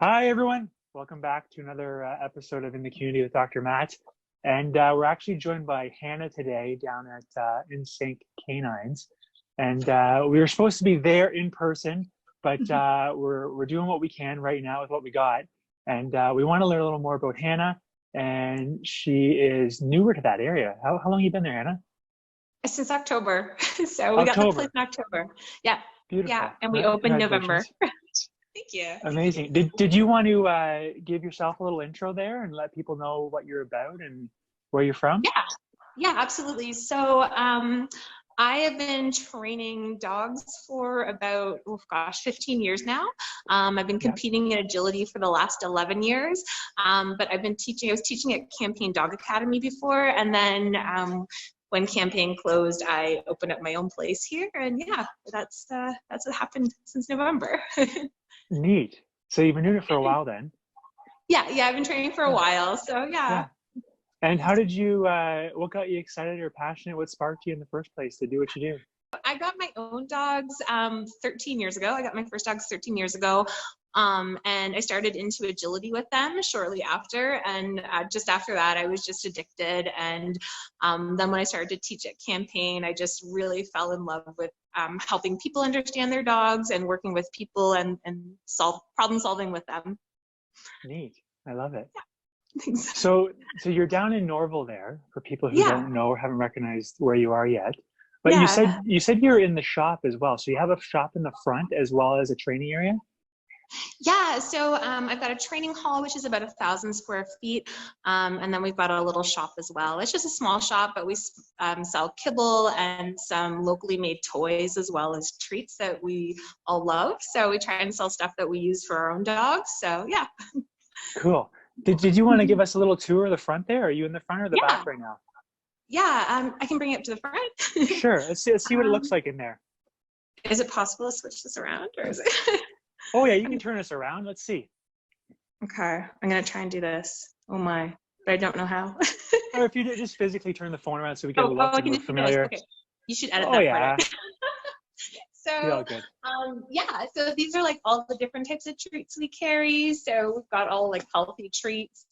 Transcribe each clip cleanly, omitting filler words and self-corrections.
Hi, everyone. Welcome back to another episode of In the Community with Dr. Matt. And we're actually joined by Hannah today down at Insync Canines. And we were supposed to be there in person, but we're doing what we can right now with what we got. And we want to learn a little more about Hannah. And she is newer to that area. How long have you been there, Hannah? Since October. So we got the place in October. Yeah. Beautiful. Yeah. And we opened November. Thank you. Amazing. Did you want to give yourself a little intro there and let people know what you're about and where you're from? Yeah, absolutely. So I have been training dogs for about, 15 years now. I've been competing in agility for the last 11 years, but I was teaching at Campaign Dog Academy before, and then when Campaign closed, I opened up my own place here, and yeah, that's what happened since November. Neat. So you've been doing it for a while then? Yeah, I've been training for a while, so yeah. And how did you, what got you excited or passionate? What sparked you in the first place to do what you do? I got my own dogs 13 years ago. I got my first dogs 13 years ago. And I started into agility with them shortly after. And just after that, I was just addicted. And then when I started to teach at Campaign, I just really fell in love with helping people understand their dogs and working with people and problem solving with them. Neat. I love it. Yeah. Thanks. So you're down in Norval there, for people who don't know or haven't recognized where you are yet. But you said you're in the shop as well. So you have a shop in the front as well as a training area? Yeah, so I've got a training hall, which is about 1,000 square feet. And then we've got a little shop as well. It's just a small shop, but we sell kibble and some locally made toys as well as treats that we all love. So we try and sell stuff that we use for our own dogs. So yeah. Cool. Did you want to give us a little tour of the front there? Are you in the front or the back right now? Yeah, I can bring it up to the front. Sure. Let's see what it looks like in there. Is it possible to switch this around, or is it? Oh yeah, you can turn us around. Let's see. Okay, I'm gonna try and do this. Oh my, but I don't know how. Or if you just physically turn the phone around so we get a look and we're familiar. Okay. You should edit that part. So, so these are like all the different types of treats we carry. So we've got all like healthy treats.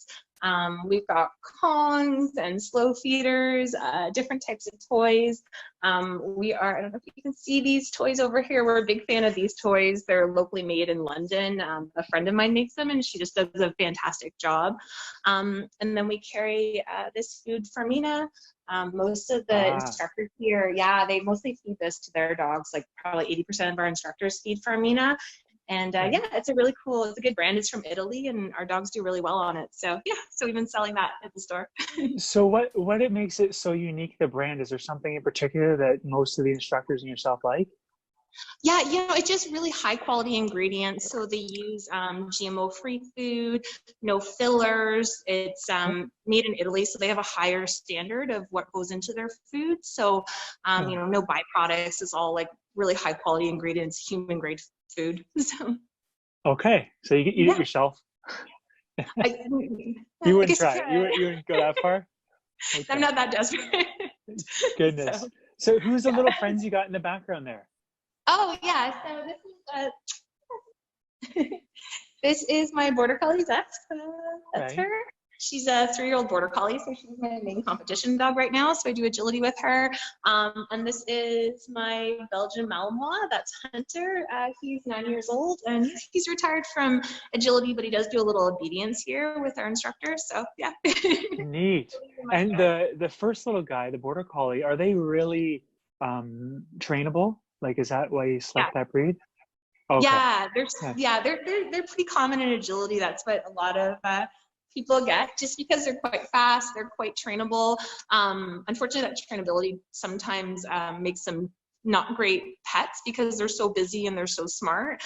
We've got Kongs and slow feeders, different types of toys. I don't know if you can see these toys over here. We're a big fan of these toys. They're locally made in London. A friend of mine makes them and she just does a fantastic job. And then we carry this food for Mina. Most of the instructors here, they mostly feed this to their dogs. Like probably 80% of our instructors feed for Mina. And it's it's a good brand. It's from Italy and our dogs do really well on it. So so we've been selling that at the store. So what it makes it so unique, the brand? Is there something in particular that most of the instructors and yourself like? Yeah, it's just really high quality ingredients. So they use GMO free food, no fillers. It's made in Italy, so they have a higher standard of what goes into their food. So no byproducts. It's all like really high quality ingredients, human grade food. So okay, so you eat it yourself. You wouldn't try it. You wouldn't go that far. Okay. I'm not that desperate. Goodness. So who's the little friends you got in the background there? Oh yeah, so this is my border collie, that's her. She's a 3-year-old border collie, so she's my main competition dog right now, so I do agility with her. And this is my Belgian Malinois, that's Hunter. He's 9 years old, and he's retired from agility, but he does do a little obedience here with our instructors, so yeah. Neat. And the first little guy, the border collie, are they really trainable? Like, is that why you select that breed? Okay. Yeah, they're pretty common in agility. That's what a lot of people get, just because they're quite fast, they're quite trainable. Unfortunately, that trainability sometimes makes them not great pets because they're so busy and they're so smart.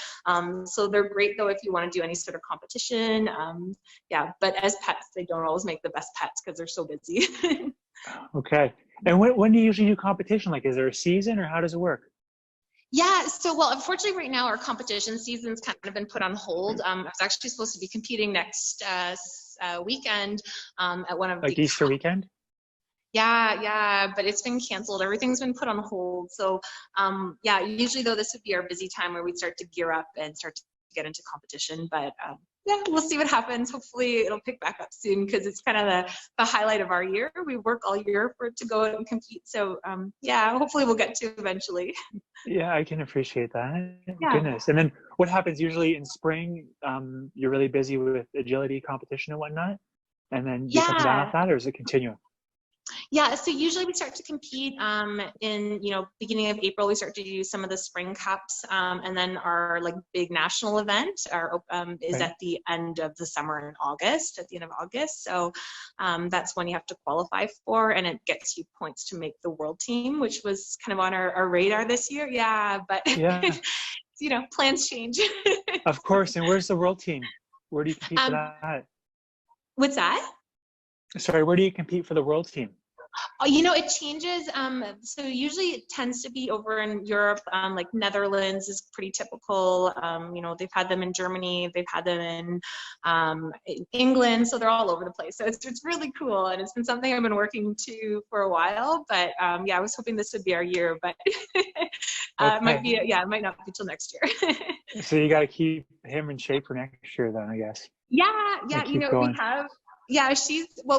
So they're great though if you want to do any sort of competition. But as pets, they don't always make the best pets because they're so busy. Okay. And when do you usually do competition? Like, is there a season or how does it work? Yeah, so unfortunately right now our competition season's kind of been put on hold. I was actually supposed to be competing next weekend at one of the Easter weekend? Yeah, but it's been canceled. Everything's been put on hold. So usually though this would be our busy time where we'd start to gear up and start to get into competition, but yeah, we'll see what happens. Hopefully it'll pick back up soon because it's kind of the highlight of our year. We work all year for it to go out and compete. So yeah, hopefully we'll get to eventually. Yeah, I can appreciate that. Yeah. Goodness. And then what happens usually in spring? You're really busy with agility competition and whatnot, and then you come down off that, or does it continue? Yeah, so usually we start to compete in, beginning of April. We start to do some of the spring cups, and then our like big national event is at the end of the summer in August, at the end of August. So that's when you have to qualify for, and it gets you points to make the world team, which was kind of on our radar this year. Yeah, but plans change. Of course. And where's the world team? Where do you compete for that? What's that? Sorry, where do you compete for the world team? It changes. So usually it tends to be over in Europe, like Netherlands is pretty typical. They've had them in Germany, they've had them in England, so they're all over the place. So it's really cool, and it's been something I've been working to for a while. But I was hoping this would be our year, but it might be. It might not be till next year. So you got to keep him in shape for next year, then, I guess. Yeah. Going. We have. Yeah,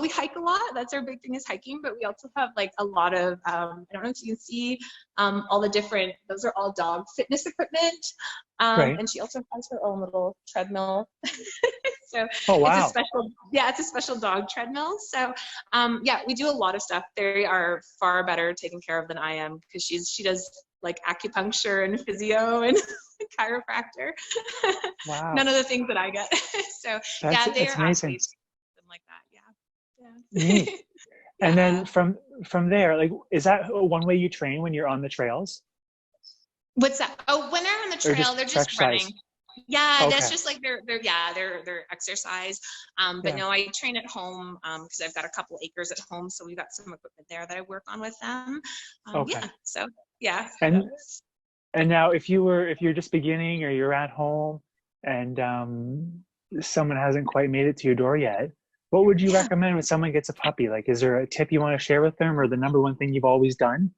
we hike a lot. That's our big thing is hiking, but we also have like a lot of, I don't know if you can see all the different, those are all dog fitness equipment. And she also has her own little treadmill. So it's a special dog treadmill. So we do a lot of stuff. They are far better taken care of than I am because she does like acupuncture and physio and chiropractor. Wow. None of the things that I get. So that's amazing. Like that, yeah. Neat. And then from there, like, is that one way you train when you're on the trails? What's that? Oh, when they're on the trail, they're just running. Yeah, that's just like their exercise. But no, I train at home because I've got a couple acres at home, so we've got some equipment there that I work on with them. Yeah, so yeah. And now, if you're just beginning or you're at home and someone hasn't quite made it to your door yet, what would you recommend when someone gets a puppy? Like, is there a tip you want to share with them, or the number one thing you've always done?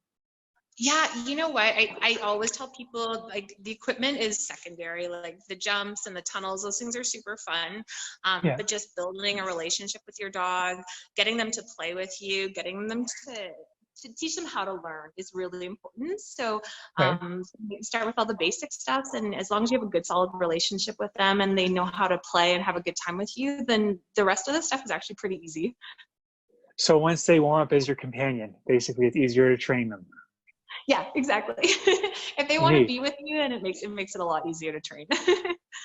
Yeah, you know what? I always tell people, like, the equipment is secondary, like the jumps and the tunnels, those things are super fun. But just building a relationship with your dog, getting them to play with you, getting them to teach them how to learn is really important. So start with all the basic stuff, and as long as you have a good solid relationship with them and they know how to play and have a good time with you, then the rest of the stuff is actually pretty easy. So once they warm up as your companion, basically it's easier to train them. Yeah, exactly. If they want to be with you, then it makes it a lot easier to train.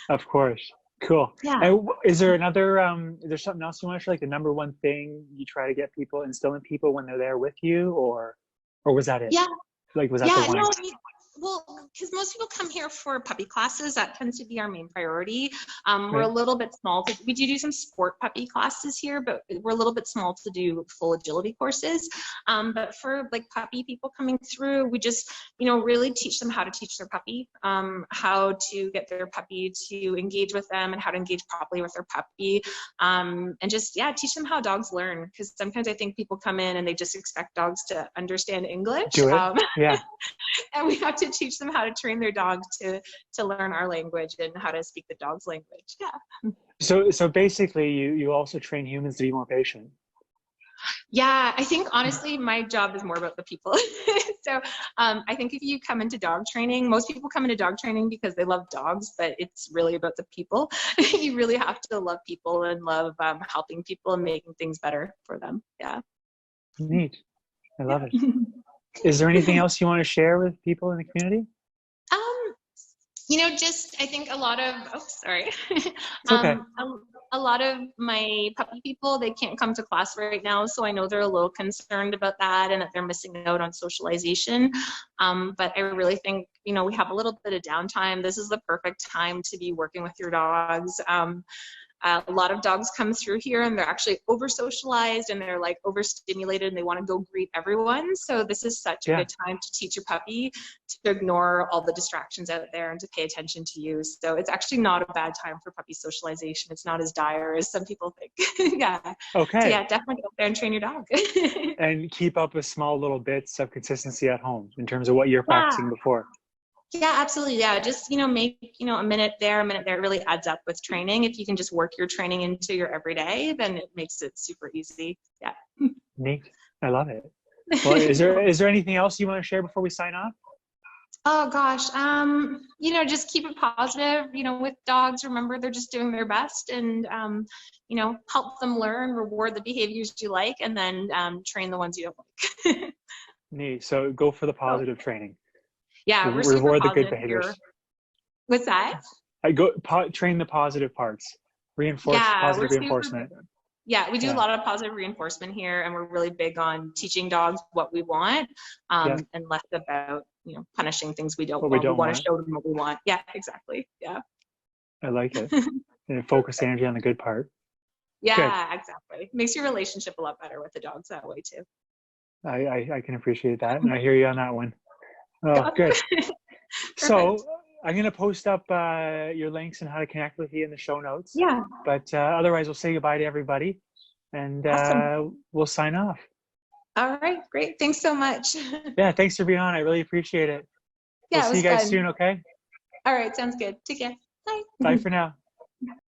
Of course. Cool. Yeah. And is there there's something else you want to share, like the number one thing you try to get people, instill in people when they're there with you, or was that it? Yeah. Like, was that the one? No, well, because most people come here for puppy classes. That tends to be our main priority. We're a little bit small. We do some sport puppy classes here, but we're a little bit small to do full agility courses. But for like puppy people coming through, we just, really teach them how to teach their puppy, how to get their puppy to engage with them and how to engage properly with their puppy. And just, teach them how dogs learn. Because sometimes I think people come in and they just expect dogs to understand English. And we have to teach them how to train their dog to learn our language and how to speak the dog's language. Yeah. So basically you also train humans to be more patient. Yeah, I think honestly my job is more about the people. So I think if you come into dog training, most people come into dog training because they love dogs, but it's really about the people. You really have to love people and love helping people and making things better for them. Yeah. Neat. I love it. Is there anything else you want to share with people in the community? Just I think a lot of It's okay. A lot of my puppy people, they can't come to class right now, so I know they're a little concerned about that and that they're missing out on socialization. But I really think, we have a little bit of downtime. This is the perfect time to be working with your dogs. A lot of dogs come through here and they're actually over socialized and they're like overstimulated and they want to go greet everyone. So this is such a good time to teach your puppy to ignore all the distractions out there and to pay attention to you. So it's actually not a bad time for puppy socialization. It's not as dire as some people think. Yeah. Okay. So definitely go up there and train your dog. And keep up with small little bits of consistency at home in terms of what you're practicing before. Yeah, absolutely. Yeah, just, make, a minute there, it really adds up with training. If you can just work your training into your everyday, then it makes it super easy. Yeah. Neat. I love it. Well, is there anything else you want to share before we sign off? Oh gosh, just keep it positive. With dogs, remember they're just doing their best, and help them learn, reward the behaviors you like, and then train the ones you don't like. Neat. So go for the positive training. Yeah, we're super Reward the good positive behaviors. here. What's that? Train the positive parts. Reinforce positive reinforcement. Yeah, we do a lot of positive reinforcement here, and we're really big on teaching dogs what we want, and less about punishing things we don't want. We want to show them what we want. Yeah, exactly. Yeah. I like it. And focus energy on the good part. Yeah, good. Exactly. Makes your relationship a lot better with the dogs that way too. I can appreciate that, and I hear you on that one. Oh, good. So I'm going to post up your links and how to connect with you in the show notes. Yeah. But otherwise, we'll say goodbye to everybody, and we'll sign off. All right. Great. Thanks so much. Yeah. Thanks for being on. I really appreciate it. Yeah. We'll see you guys soon, okay? All right. Sounds good. Take care. Bye. Bye for now.